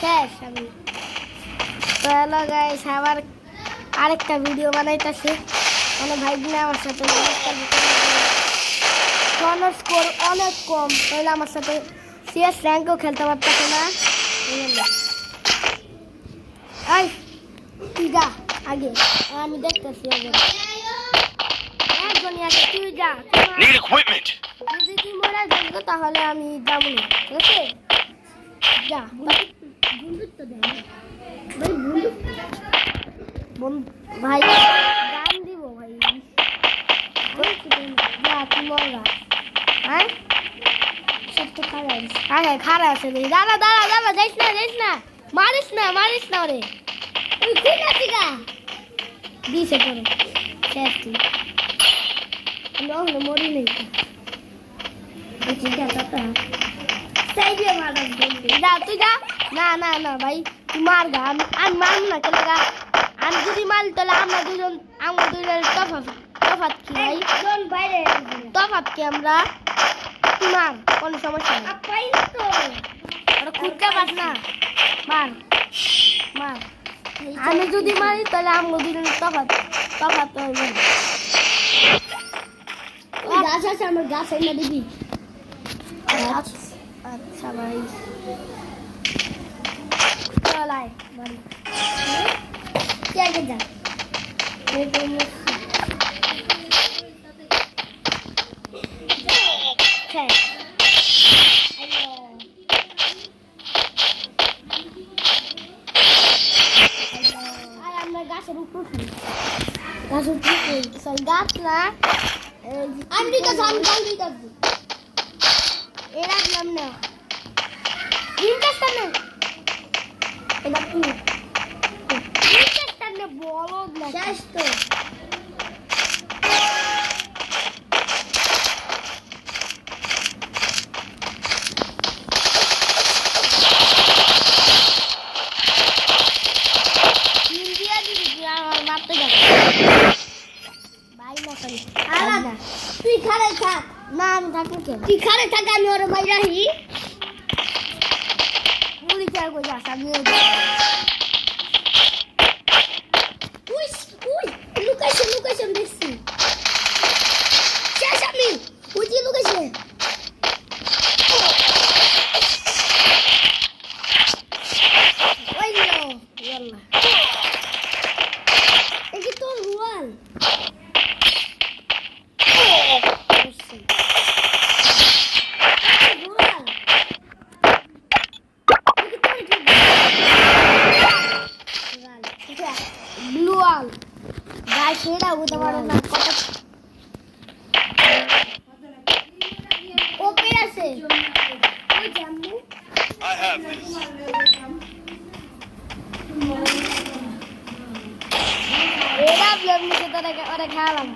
শেষ আমি তো হ্যালো গাইস আবার আরেকটা ভিডিও বানাইতেছি মানে ভাই দিন আমার সাথে স্কোর অনেক কম তাহলে আমার সাথে সিএস র্যাঙ্কও খেলতে পারতেছে না এই তুই যা আগে আমি দেখতেছি আগে একজনই আছে তুই যা যদি তুই মরে যাবি তাহলে আমি যাবো না ঠিক আছে যা ভাই গান দিব ভাই যা তুই মরগা হ্যাঁ সব তো খারাপ আছে দাঁড়া দাঁড়া দাঁড়া যাইস না মারিস না ওরে তুই ঠিক আছে গা দিছে করো শেষ তুই আমি মরি নেই ঠিক আছে যা তুই যা না ভাই তুই মার গা আমি মারব না কেন গা আমি যদি মারি তাহলে আমরা দুজন তফাৎ কি ভাই বাইরে তফাৎ কি আমরা তুই মার কোনো সমস্যা নেই খুঁজতে পাস না মার আমি যদি মারি তাহলে আমরা দুজন তফাৎ গাছ আছে আমার গাছ এনে দিবি আচ্ছা ভাই চলাই বাড়ি কে যা আমরা গাছের উপর গাছ না আমি এরা দিলাম না বলো না শেষ তো তুই খারে থাক না আমি থাকবো কেন তুই খারে থাক আমি ওর বাইরে আহি মুড়ি চার কই যাস আমি লুকাইছে দেখছি শেষ আমি উঠি লুকাইছে ওই লো ইয়াল্লা এই তো রুয়াল ব্লুয়াল গাই সেটা হতে পারে না কত ওকে আছে ওই জাম্মু আই হ্যাভ দিস এরা ব্লগ নিতে তোরা ওরা খেলাম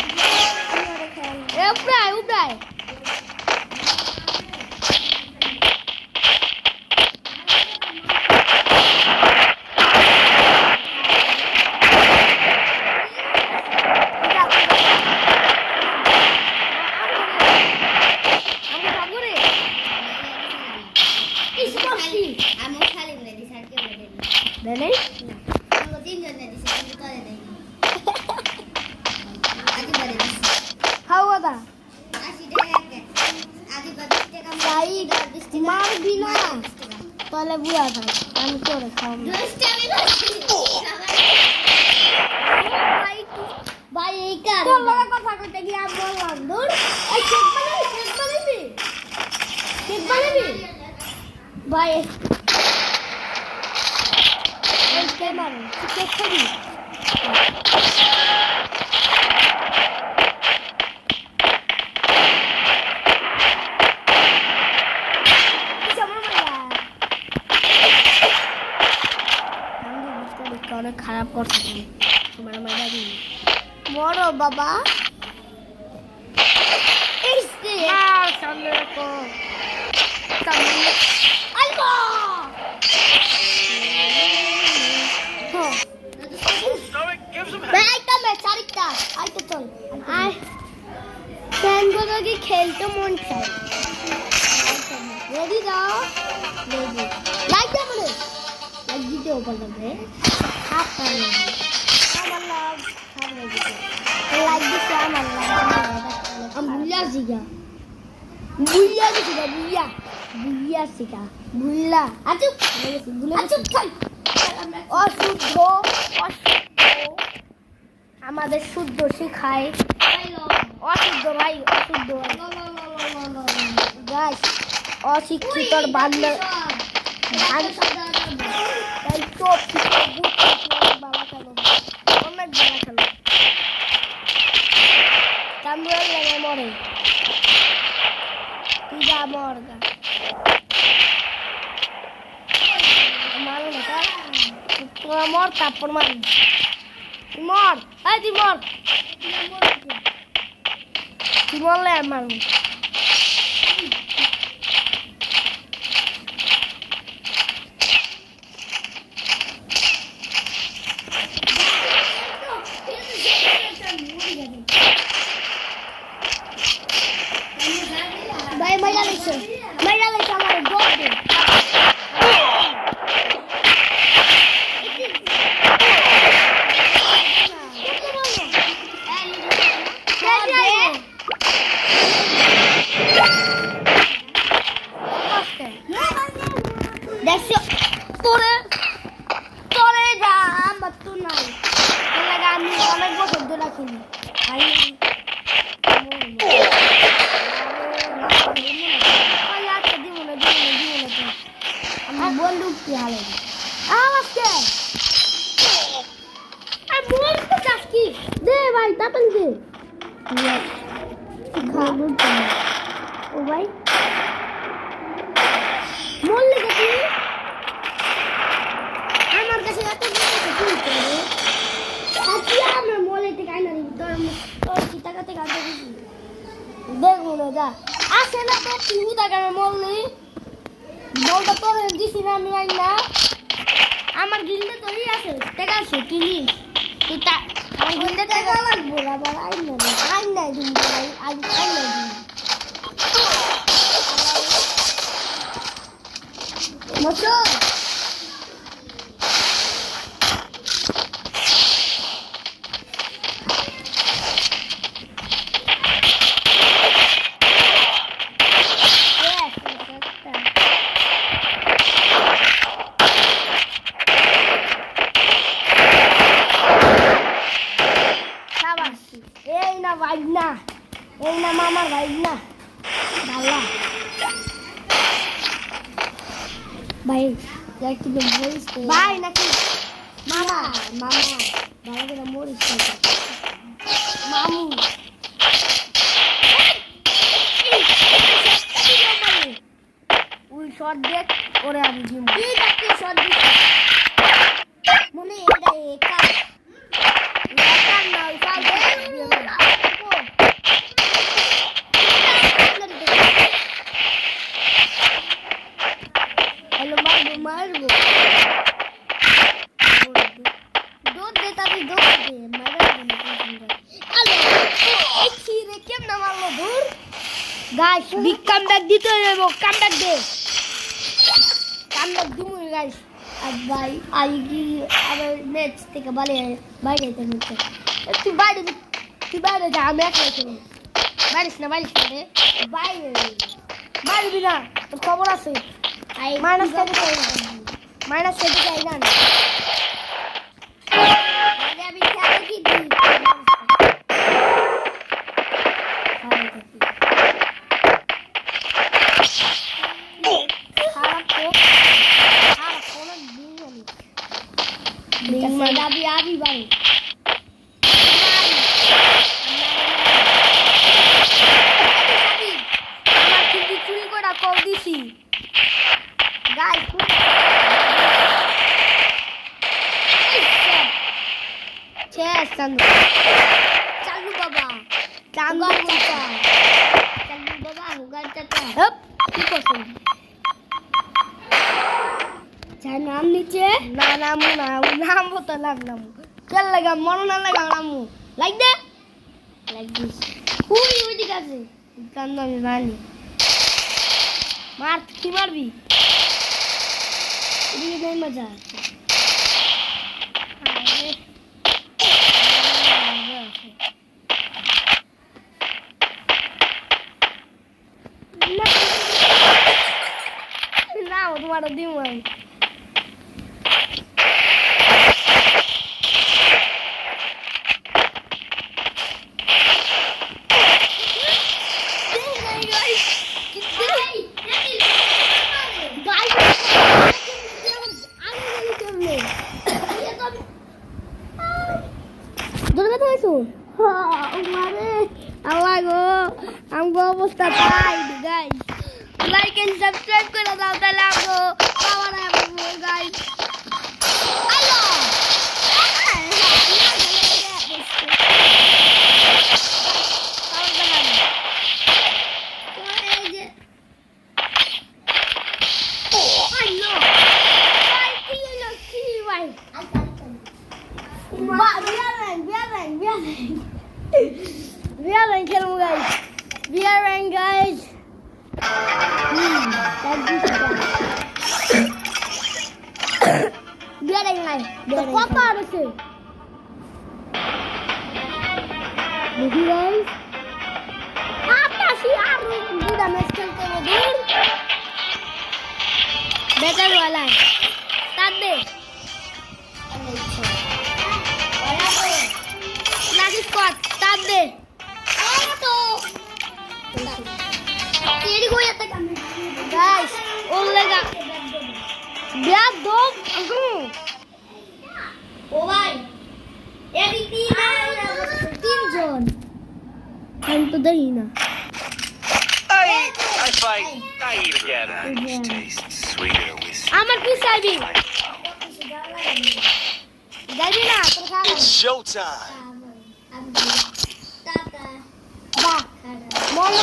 এ উপরাই মারবি না তাহলে বুয়া থাক আমি করে খাওয়াবো ভাই এই কার কথা কইতে গিয়ে আমি বললাম দূর এই কেক বানাবি ভাই এই কেক বানাবি কেক খাবি অনেক খারাপ করছে তোমার মাইনাদি বড় বাবা এইসে সামনে রাখো সামনে আইবা ভাই তুমি চারিটা আইতে চল আয় ফ্যানগুলো কি খেলতে মন চায় রেডি দাও রেডি লাইট দাও ऊपर लग गए हाथ कर रहे हैं मतलब खा रहे हैं लाइक दिस हमारा हम भूलिया सीखा भूलिया অশুদ্ধ আমাদের শুদ্ধ শেখায় অশুদ্ধ ভাই গাইস অশিক্ষিতর বান্দর তাই চোখ বাবা খেলো অনেক বাবা খেলো কামড়ে লেগে মরে তুই যা মরগা মারো না তোরা মর তারপর মারি মর এই তুই মরলে আর মারবো ভাই মজা লাগছে আমার গোল দে দেখছো তোরে যা আমার তো নাই আমি অনেক বছর ধরে খেলি বন্দুক কি হালে আওয়াজকে আর মোর তো কাকি দে ভাই তাপন দে খাবো ও ভাই মোল লেগে তুই আমার কাছে এত কিছু তুই করে আজকে আমার মোলে থেকে আইনা তোর কি টাকাতে কাটে দিছি দেখো না যা আসে না তো তুই টাকা মোললি বলটা তোর দিছি না আমি আইনা আমার গিলতে তোরই আছে টাকা আছে কিনি তুই তা আমার গিলতে টাকা লাগবো আবার আইনা দিন আইনা দিন মতো এই না মামার ভাই না ভালো ভাই একটু বলিস ভাই নাকি মামা ভালো করে মরিস মামু ওই শট দেখ ওরে আমি জিম কি দেখি শট দিস মনে এটা একা একা না ওই ফাল मारबो दूध देता भी दूध दे मारा हेलो एक सीरे केम ना मारलो दूर गाइस बिग कम बैक দিতে হবে কাম ব্যাক দে কাম ব্যাক দিমু গাইস আর ভাই আইগি আবার ম্যাচ থেকে বাইরে যেতে হচ্ছে তুই বাইরে যা আমি একলা খেলবো বাইরে রে বাইরে না তোর খবর আছে माइनस से जाए ना मैंने अभी क्या की थी भी आ भी भाई चुरी को डाको दिसी Guys, Chess, Chalu Baba, Hugan Tata. Hup, क्या नाम नीचे ना नाम होता नाम चल लगा मरो ना लगा नाम लाइक दिस हुई दिखा से गंदा में रानी मार की मार भी ये नहीं मजा आता আমারও দিও আমি আমগো অবস্থা তাই গাইস লাইক এন্ড সাবস্ক্রাইব করে দাও তাহলে আমগো পাওয়ার আসবে guys Allah We are rank, guys. We are rank, guys. We are rank, guys. The papa is it. Look, guys. Apa sih aku udah meskel kamu dulu. Better wala. Start deh. Lagi squad. Start deh. Guys, उल्लेगा ब्याह दो ओ भाई एक तीन zone हम तो दही ना I eat again. It tastes sweeter with আমার পিছাই দি যাবি না তোর খা It's showtime. বাহ মন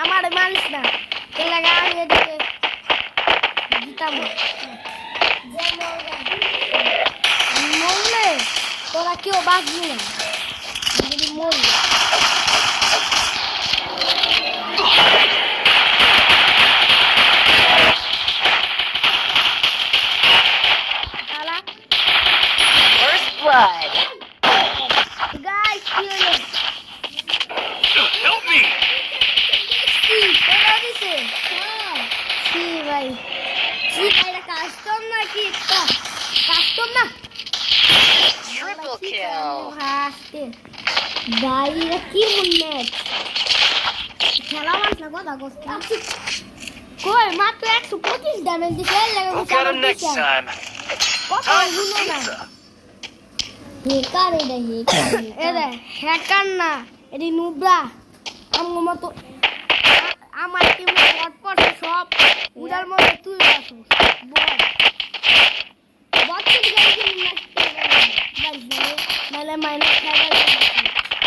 আমার মানিস না কে লাগা এদিকে জিতাম মরলে তোরা কেউ বাঁচবি না যদি মরলে First blood. Guys, Help me! Triple kill. Bahaya কি মুন্নেট খেলা মাছ না কথা কষ্ট কই মাত্র 125 ড্যামেজ দিছে লাগে We'll get him next time. কত Time for গুলো না pizza. হেকার এটা হ্যাকার না এটি নুবরা আমার মতো আমার টিমে পট সব উড়ার মধ্যে তুই আসো বল বচ্চি নাহলে মাইনাস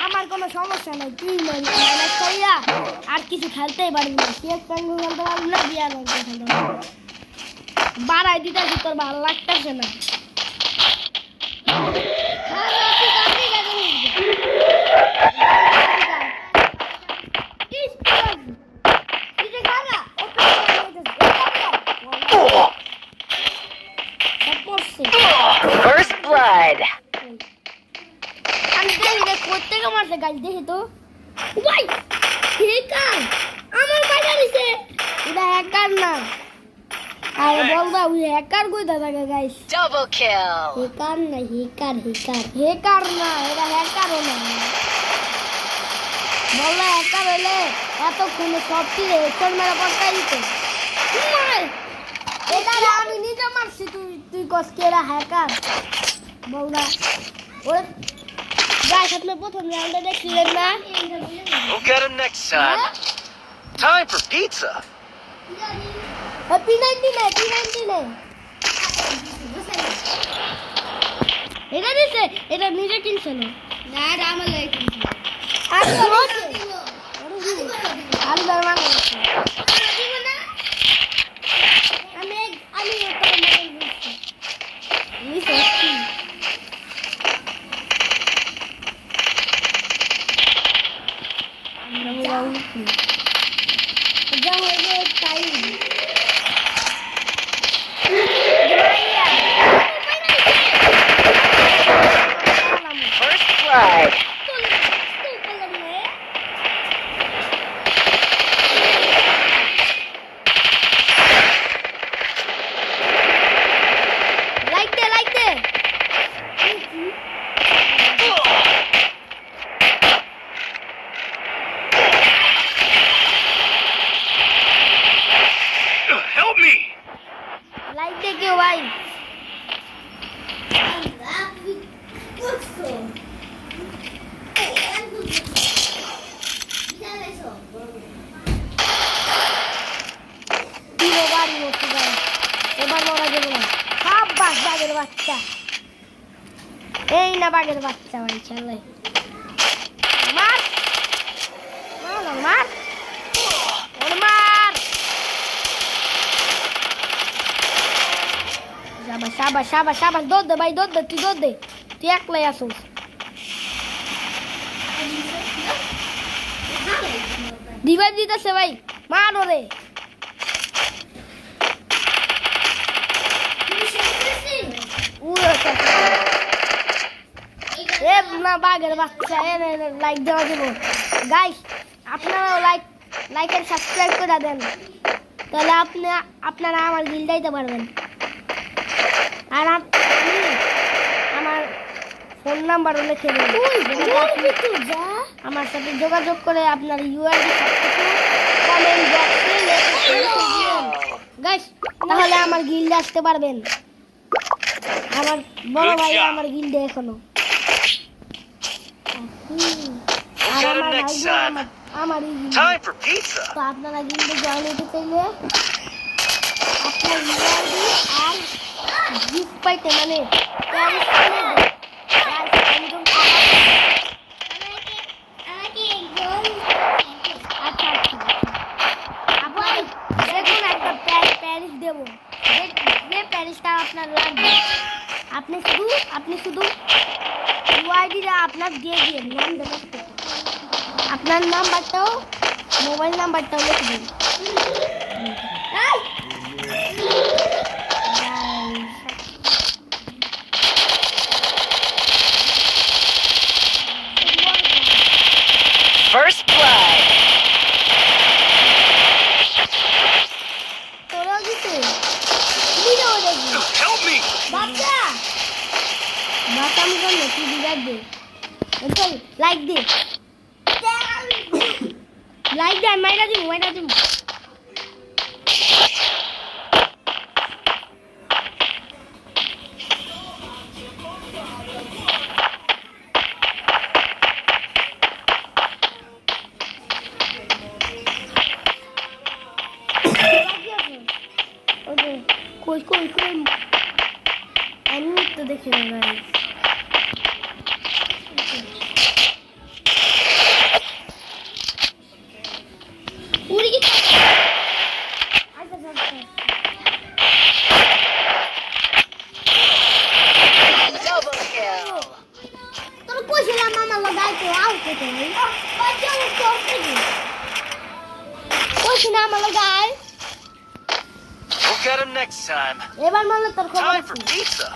আমার কোনো সমস্যা নাই তুই মাইনাস করিয়া আর কিছু খেলতেই পারবি না সিএস প্যাঙ্গু খেলতে পারবি না বিয়ার খেলতে পারবি না বাড়াই দিতে তোর ভালো লাগতেছে না First blood. আমি দেখি রে কোত্থেকে মারছে গাছ দেখি তো ভাই হ্যাকার আমার বাইরে দিছে এটা হ্যাকার না আরে বলবা ওই হ্যাকার কইতা থাকে গাইস Double kill. হ্যাকার না হ্যাকার না এটা হ্যাকারও না বলবা হ্যাকার হলে এতক্ষণে সবটি হেডশট মেরে পড়তাই দিত এটা আমি নিজে মারছি তুই কস কি এরা হ্যাকার বলবা ওরে গাইস আপনি প্রথম রাউন্ডে দেখছিলেন না We'll get him next time. Time for pizza. P90 এটা দিছে এটা নিজে কিনছে না না আমার লাগে কিনছে আমি দরমান করছি আমি First blood. বাচ্চা, এই না বাঘের বাচ্চা ভাই খেলে মার মার মার ওর মার। শাবাশ শাবাশ শাবাশ শাবাশ, দৌড় দে ভাই, দৌড় দে, তুই দৌড় দে, তুই একলাই আসুস। দিবাই দিতেছে ভাই, মার ওরে। এ না বাঘের বাচ্চা, এ লাইক দেওয়া দেব গাইস, আপনারাও লাইক আর সাবস্ক্রাইব করে দেন, তাহলে আপনারা আমার গিল্ড দিতে পারবেন। আর আমার ফোন নাম্বারও লিখে দেবেন, আমার সাথে যোগাযোগ করে আপনার ইউআইডি সবকিছু কমেন্ট বক্সে লিখে দিবেন গাইস, তাহলে আমার গিল্ডে আসতে পারবেন। আমার বড় ভাই আমার গিল্ডে এখনো, আর We'll get আমার him next ভাই time. আমারই গিল্ডে। Time for pizza. তো আপনারা গিল্ডে জয়েন হতে চাইলে আপনার ইউআইডি আর গিফট পাইতে মানে আচ্ছা আচ্ছা, দেখুন একটা প্যারিস দেবো, যে প্যারিসটা আপনার লাগবে আপনি শুধু ইউআইডিটা আপনার দিয়ে দিয়ে নাম দেবেন, আপনার নাম্বারটাও মোবাইল নাম্বারটাও লিখে দিন। First blood. তোরা দিতে ভিডিও দেখবি Help me! বাচ্চা বাচ্চা আমি করলে তুই দিবার দে, চল লাইক দে, লাইক দে, মাইরা দিব মাইরা দিব। কই কই কই আমি তো দেখি না গাইস, উড়ি কি আচ্ছা আচ্ছা Double kill. তোর কইছিলাম মামা লাগাই তো আউ কেটে নেই ওই চল চল কইছিলাম মামা লাগাই, We'll get him next time. এবার মামা তোর খবর Time আছে। for pizza.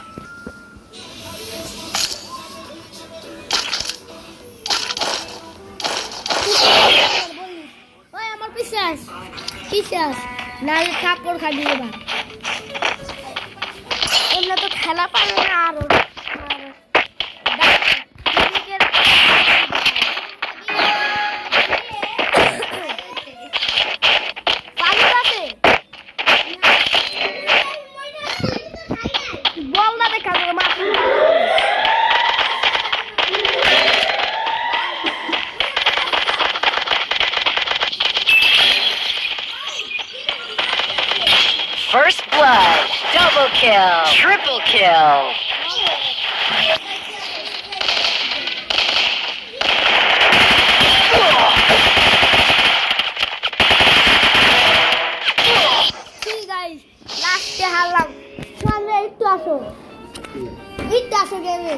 ওই আমার পিছাস নালে কাপড় খাবি এবার, এমনি তো খেলা পারে না আরো বল না দেখা মাছ First blood. Double kill. Triple kill. ঠিক গাইস, লাস্টে হারলাম। সামনে একটু আসো গেমে,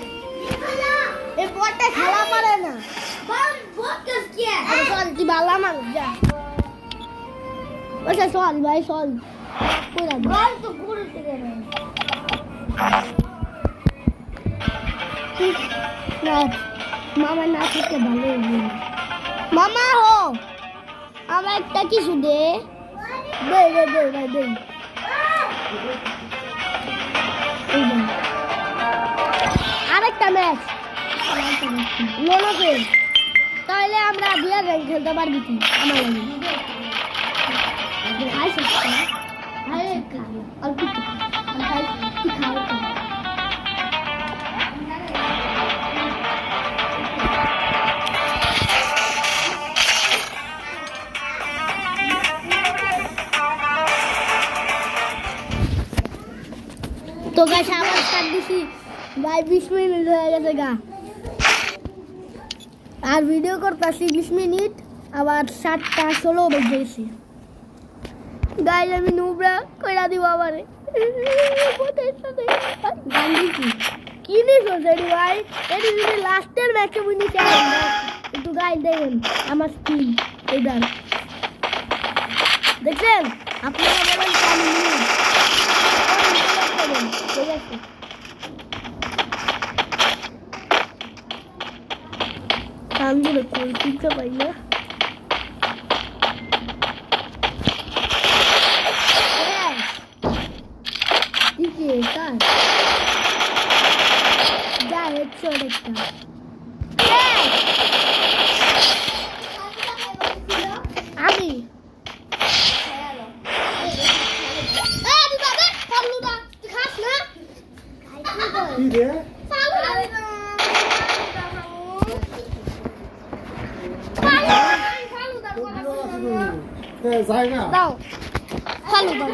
এই বলটা খেলা পারে না। সরি তুই ভালো মানুষ যা, আচ্ছা সরি ভাই সরি, বল তো ঘুরতে গেলে না, মামা না থেকে ভালো মামা হো, আমার একটা কিছু দে দে দে দে ভাই দে, আরেকটা ম্যাচ লোনাকে, তাহলে আমরা বিয়ার র্যাঙ্ক খেলতে পারবি কি আমার অল্প তো তো গাইস আবার স্টার্ট দিছি ভাই 20 মিনিট হয়ে গেছে গা আর ভিডিও করতেছি 20 মিনিট আবার 7:16 বেজে গেছে গাইস আমি নুবরা কইরা দিব আমারে গান্ধী কি নিছো জেডি ভাই এটি যদি লাস্টের ম্যাচে উইনি চাই একটু গাইস দেখেন আমার স্কিন এইবার দেখেন আপনারা বলেন আমি নিই ঠিক আছে কান্দুরে কোন চিন্তা পাই না ঠিক আছে যা হচ্ছে একটা আমি জায়গা দাও চালু দাও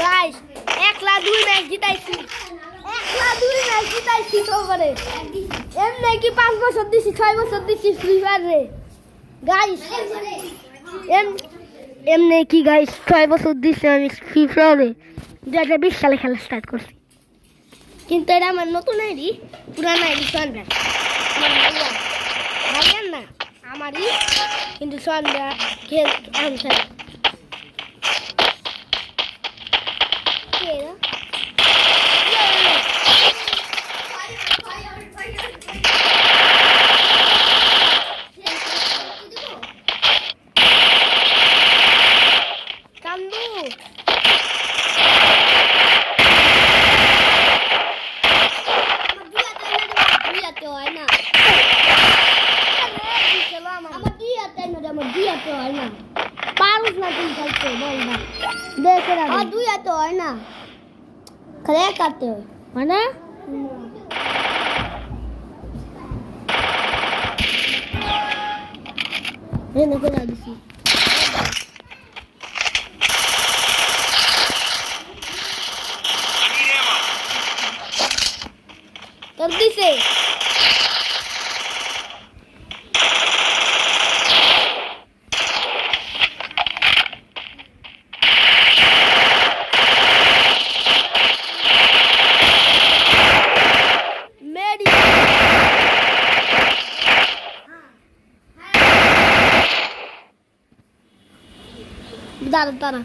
গাইস 1-2 ম্যাচ জিতাইছি 1-2 ম্যাচ জিতাইছি তো করে এমনি কি 5 বছর দিছি 6 বছর দিছি ফ্রি ফায়ার রে গাইস এমনি কি গাইস 6 বছর দিছি আমি ফ্রি ফায়ারে 2020 সালে খেলা স্টার্ট করছি কিন্তু এটা আমার নতুন আইডি পুরানো আইডি সন্ধ্যা ভাইয়ান না আমারই কিন্তু সন্ধ্যা খেল আমি পারুস না তুই খেলতে বল না দেখে না আর দুই এত হয় না খেলে কাটতে হয় মানে এনে করে দিছি তোর দিছে দাঁড়া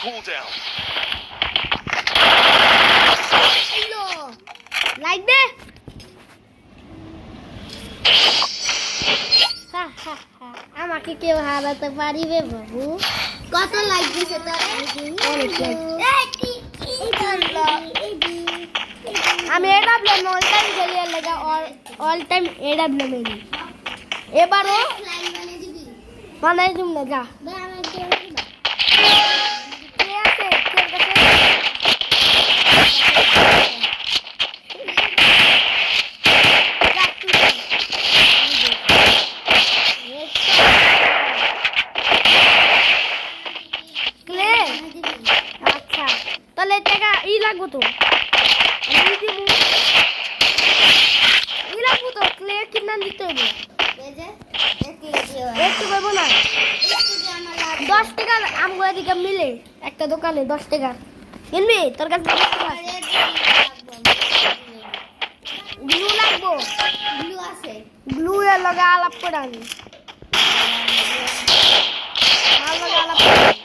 cooldown. লাইক দে আমাকে কেউ হারাতে পারিবে বাবু কত লাইক দিছে তোর আমি এডাব্লিউ অল টাইম খেলি লাগা অল টাইম এডাব্লিউ মেরি এবারও বানাই দিম না যা তাহলে টাকা লাগবো তো আমি দিমু লাগবো তো ক্লে কিনা দিতে হবে একটু পাবো না 10 টাকা আমগুলো দিকে মিলে একটা দোকানে 10 টাকা কিনবি তোর কাছে 10 টাকা আছে গ্লু লাগবো গ্লু এর লগে আলাপ করে আমি আমার লগে আলাপ করে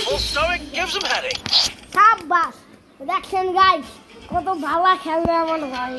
Full stomach gives him headache. সাব্বাস দেখছেন গাইস কত ভালো খেলবে মনে হয়